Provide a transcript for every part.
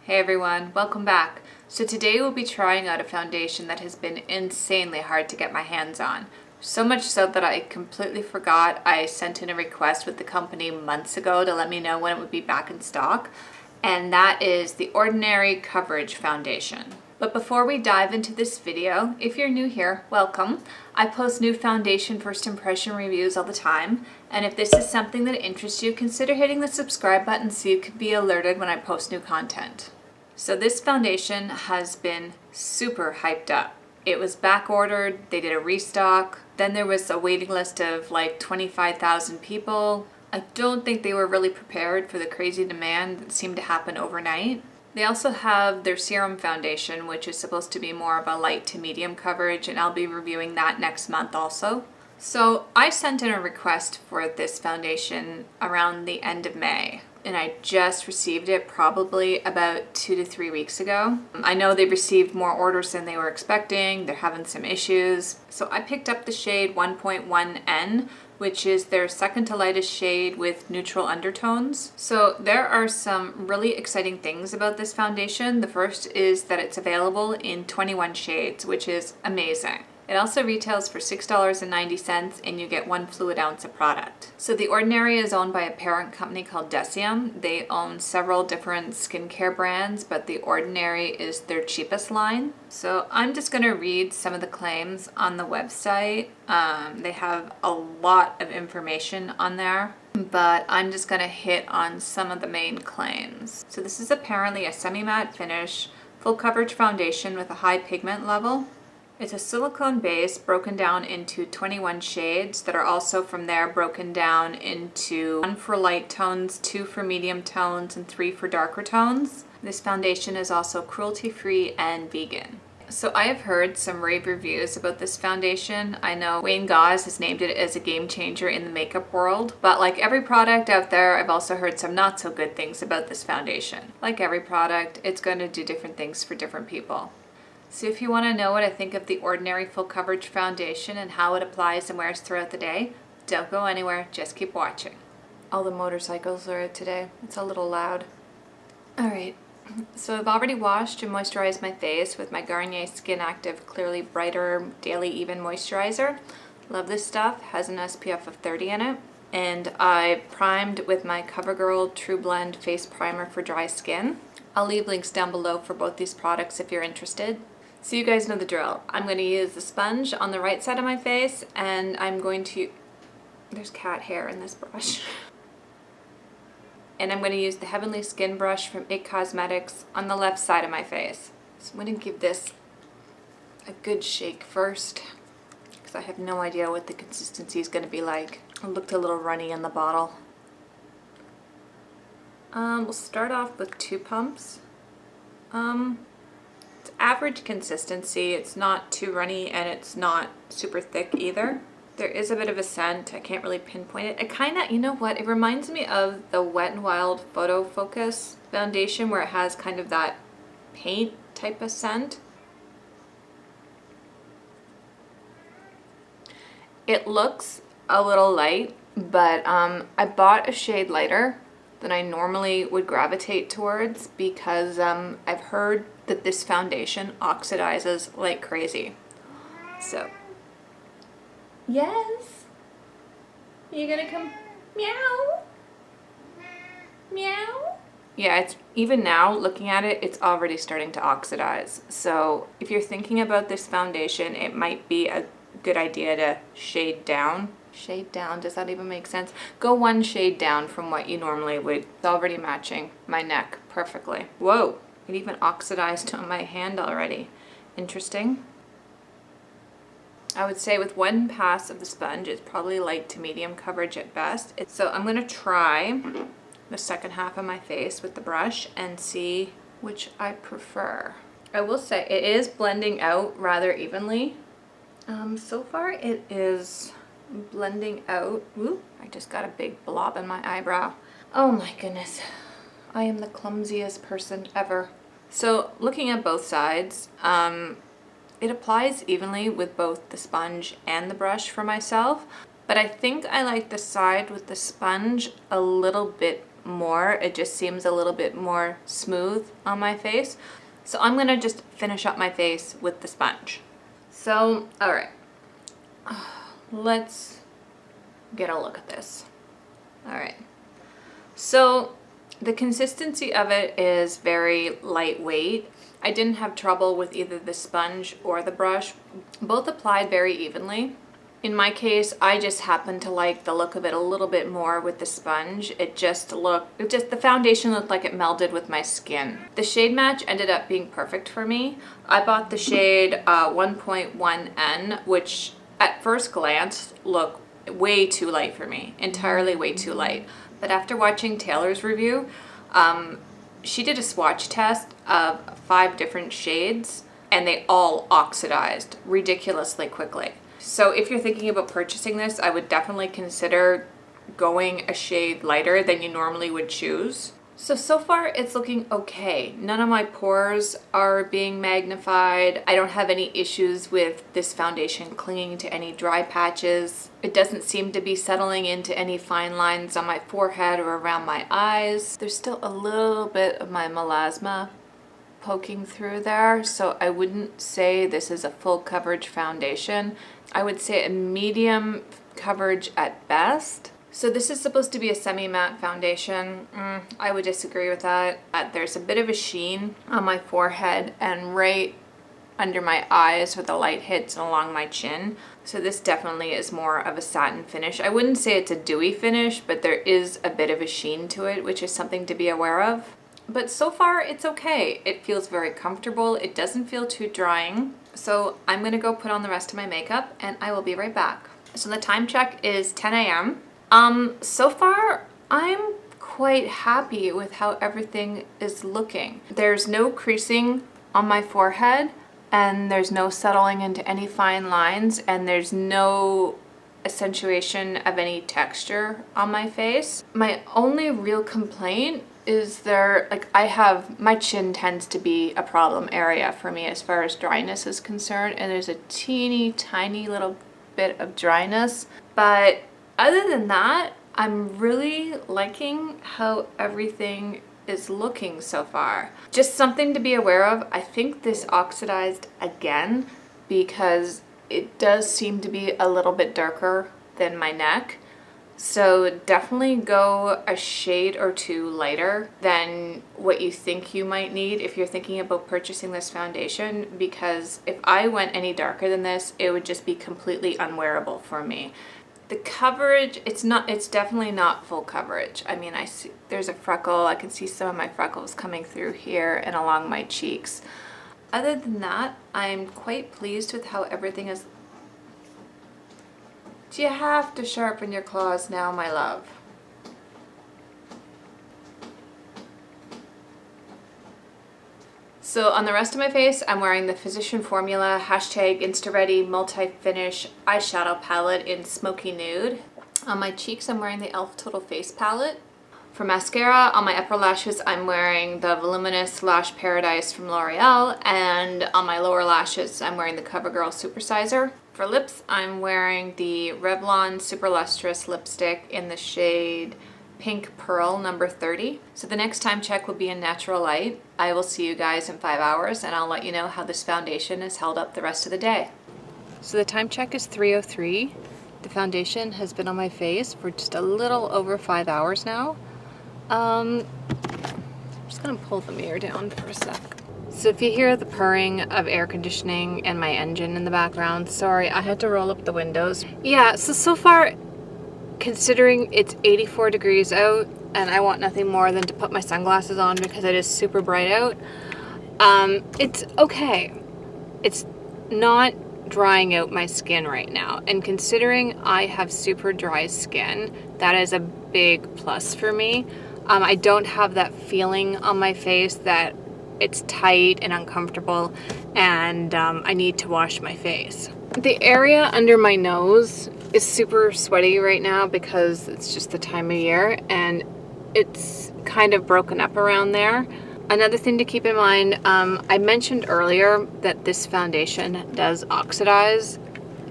Hey everyone, welcome back. So today we'll be trying out a foundation that has been insanely hard to get my hands on. So much so that I completely forgot I sent in a request with the company months ago to let me know when it would be back in stock. And that is the Ordinary Coverage Foundation. But before we dive into this video, if you're new here, welcome. I post new foundation first impression reviews all the time, and if this is something that interests you, consider hitting the subscribe button so you can be alerted when I post new content. So this foundation has been super hyped up. It was back ordered, they did a restock, then there was a waiting list of like 25,000 people. I don't think they were really prepared for the crazy demand that seemed to happen overnight. They also have their serum foundation, which is supposed to be more of a light to medium coverage, and I'll be reviewing that next month also. So I sent in a request for this foundation around the end of May, and I just received it probably about 2 to 3 weeks ago. I know they received more orders than they were expecting. They're having some issues. So I picked up the shade 1.1N, which is their second to lightest shade with neutral undertones. So there are some really exciting things about this foundation. The first is that it's available in 21 shades, which is amazing. It also retails for $6.90 and you get 1 fluid ounce of product. So The Ordinary is owned by a parent company called Deciem. They own several different skincare brands, but The Ordinary is their cheapest line. So I'm just gonna read some of the claims on the website. They have a lot of information on there, but I'm just gonna hit on some of the main claims. So this is apparently a semi-matte finish, full coverage foundation with a high pigment level. It's a silicone base broken down into 21 shades that are also from there broken down into 1 for light tones, 2 for medium tones, and 3 for darker tones. This foundation is also cruelty-free and vegan. So I have heard some rave reviews about this foundation. I know Wayne Gauze has named it as a game changer in the makeup world, but like every product out there, I've also heard some not so good things about this foundation. Like every product, it's going to do different things for different people. So if you want to know what I think of the Ordinary Full Coverage Foundation and how it applies and wears throughout the day, don't go anywhere, just keep watching. All the motorcycles are out today. It's a little loud. Alright, so I've already washed and moisturized my face with my Garnier Skin Active Clearly Brighter Daily Even Moisturizer. Love this stuff, has an SPF of 30 in it. And I primed with my CoverGirl True Blend Face Primer for dry skin. I'll leave links down below for both these products if you're interested. So you guys know the drill. I'm going to use the sponge on the right side of my face, and I'm going to... There's cat hair in this brush. And I'm going to use the Heavenly Skin Brush from IT Cosmetics on the left side of my face. So I'm going to give this a good shake first, because I have no idea what the consistency is going to be like. It looked a little runny in the bottle. We'll start off with 2 pumps. It's average consistency. It's not too runny and it's not super thick either. There is a bit of a scent. I can't really pinpoint it. It kind of, you know what? It reminds me of the Wet n Wild Photo Focus foundation where it has kind of that paint type of scent. It looks a little light, but I bought a shade lighter than I normally would gravitate towards because I've heard that this foundation oxidizes like crazy. So, yes? You gonna come meow? Meow? Yeah, it's even now, looking at it, it's already starting to oxidize. So if you're thinking about this foundation, it might be a good idea to shade down. Shade down, does that even make sense? Go 1 shade down from what you normally would. It's already matching my neck perfectly. Whoa, it even oxidized on my hand already. Interesting. I would say with 1 pass of the sponge, it's probably light to medium coverage at best. So I'm gonna try the second half of my face with the brush and see which I prefer. I will say it is blending out rather evenly. So far it is blending out. Ooh, I just got a big blob in my eyebrow. Oh my goodness. I am the clumsiest person ever. So looking at both sides, it applies evenly with both the sponge and the brush for myself, but I think I like the side with the sponge a little bit more. It just seems a little bit more smooth on my face. So I'm gonna just finish up my face with the sponge. So, all right, let's get a look at this. All right, so the consistency of it is very lightweight. I didn't have trouble with either the sponge or the brush. Both applied very evenly. In my case, I just happened to like the look of it a little bit more with the sponge. The foundation looked like it melded with my skin. The shade match ended up being perfect for me. I bought the shade 1.1N, which at first glance looked way too light for me, entirely way too light. But after watching Taylor's review, she did a swatch test of 5 different shades and they all oxidized ridiculously quickly. So if you're thinking about purchasing this, I would definitely consider going a shade lighter than you normally would choose. So far it's looking okay. None of my pores are being magnified. I don't have any issues with this foundation clinging to any dry patches. It doesn't seem to be settling into any fine lines on my forehead or around my eyes. There's still a little bit of my melasma poking through there, so I wouldn't say this is a full coverage foundation. I would say a medium coverage at best. So this is supposed to be a semi-matte foundation. I would disagree with that. There's a bit of a sheen on my forehead and right under my eyes where the light hits and along my chin. So this definitely is more of a satin finish. I wouldn't say it's a dewy finish, but there is a bit of a sheen to it, which is something to be aware of. But so far it's okay. It feels very comfortable. It doesn't feel too drying. So I'm gonna go put on the rest of my makeup and I will be right back. So the time check is 10 a.m. So far I'm quite happy with how everything is looking. There's no creasing on my forehead and there's no settling into any fine lines and there's no accentuation of any texture on my face. My only real complaint is my chin tends to be a problem area for me as far as dryness is concerned, and there's a teeny tiny little bit of dryness. But other than that, I'm really liking how everything is looking so far. Just something to be aware of. I think this oxidized again because it does seem to be a little bit darker than my neck. So definitely go a shade or 2 lighter than what you think you might need if you're thinking about purchasing this foundation, because if I went any darker than this, it would just be completely unwearable for me. The coverage, it's definitely not full coverage. I mean, I see there's a freckle. I can see some of my freckles coming through here and along my cheeks. Other than that, I'm quite pleased with how everything is. Do you have to sharpen your claws now, my love? So on the rest of my face, I'm wearing the Physician Formula #InstaReady Multi-Finish Eyeshadow Palette in Smoky Nude. On my cheeks, I'm wearing the e.l.f. Total Face Palette. For mascara, on my upper lashes, I'm wearing the Voluminous Lash Paradise from L'Oreal, and on my lower lashes, I'm wearing the CoverGirl Supersizer. For lips, I'm wearing the Revlon Super Lustrous lipstick in the shade Pink Pearl number 30. So the next time check will be in natural light. I will see you guys in 5 hours and I'll let you know how this foundation has held up the rest of the day. So the time check is 3:03. The foundation has been on my face for just a little over 5 hours now. I'm just gonna pull the mirror down for a sec. So if you hear the purring of air conditioning and my engine in the background, sorry, I had to roll up the windows. Yeah, so far, considering it's 84 degrees out and I want nothing more than to put my sunglasses on because it is super bright out, it's okay. It's not drying out my skin right now. And considering I have super dry skin, that is a big plus for me. I don't have that feeling on my face that it's tight and uncomfortable and I need to wash my face. The area under my nose is super sweaty right now because it's just the time of year and it's kind of broken up around there. Another thing to keep in mind, I mentioned earlier that this foundation does oxidize.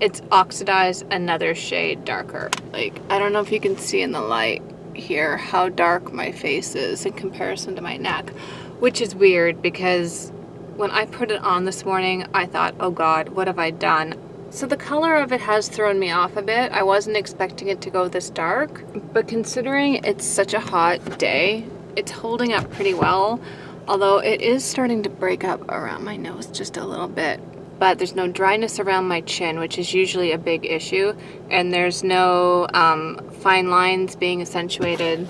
It's oxidized another shade darker. Like, I don't know if you can see in the light here how dark my face is in comparison to my neck, which is weird because when I put it on this morning, I thought, oh God, what have I done? So the color of it has thrown me off a bit. I wasn't expecting it to go this dark, but considering it's such a hot day, it's holding up pretty well, although it is starting to break up around my nose just a little bit. But there's no dryness around my chin, which is usually a big issue, and there's no fine lines being accentuated.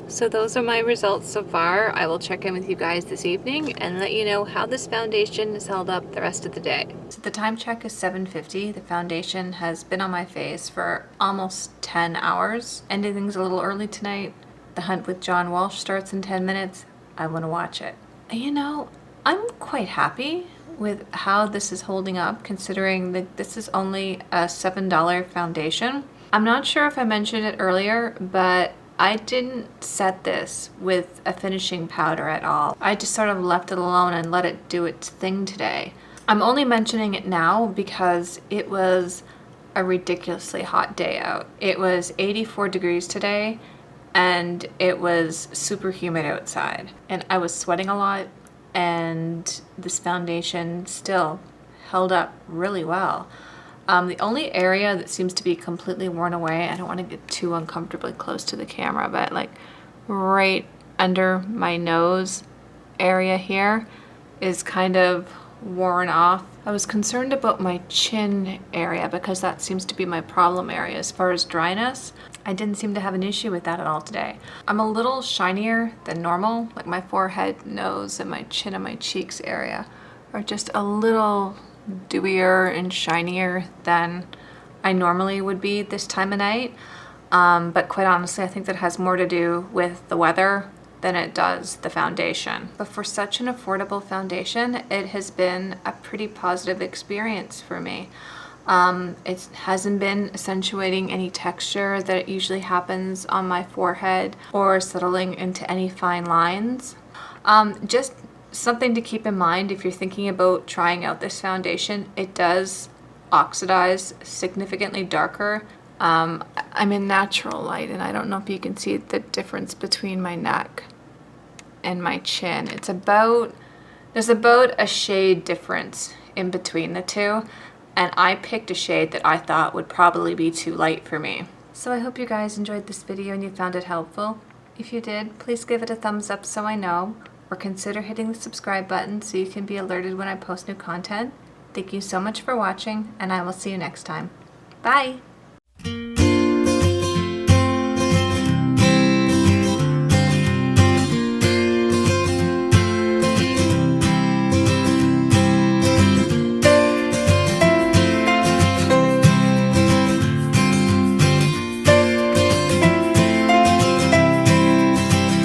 So those are my results so far. I will check in with you guys this evening and let you know how this foundation is held up the rest of the day. So the time check is 7:50. The foundation has been on my face for almost 10 hours. Ending things a little early tonight. The Hunt with John Walsh starts in 10 minutes. I want to watch it. You know, I'm quite happy with how this is holding up, considering that this is only a $7 foundation. I'm not sure if I mentioned it earlier, but I didn't set this with a finishing powder at all. I just sort of left it alone and let it do its thing today. I'm only mentioning it now because it was a ridiculously hot day out. It was 84 degrees today and it was super humid outside and I was sweating a lot, and this foundation still held up really well. The only area that seems to be completely worn away, I don't want to get too uncomfortably close to the camera, but like right under my nose area here is kind of worn off. I was concerned about my chin area because that seems to be my problem area as far as dryness. I didn't seem to have an issue with that at all today. I'm a little shinier than normal, like my forehead, nose, and my chin and my cheeks area are just a little dewier and shinier than I normally would be this time of night. But quite honestly, I think that has more to do with the weather than it does the foundation. But for such an affordable foundation, it has been a pretty positive experience for me. It hasn't been accentuating any texture that usually happens on my forehead or settling into any fine lines. Just something to keep in mind if you're thinking about trying out this foundation, it does oxidize significantly darker. I'm in natural light and I don't know if you can see the difference between my neck and my chin. There's about a shade difference in between the two, and I picked a shade that I thought would probably be too light for me. So I hope you guys enjoyed this video and you found it helpful. If you did, please give it a thumbs up so I know, or consider hitting the subscribe button so you can be alerted when I post new content. Thank you so much for watching, and I will see you next time. Bye!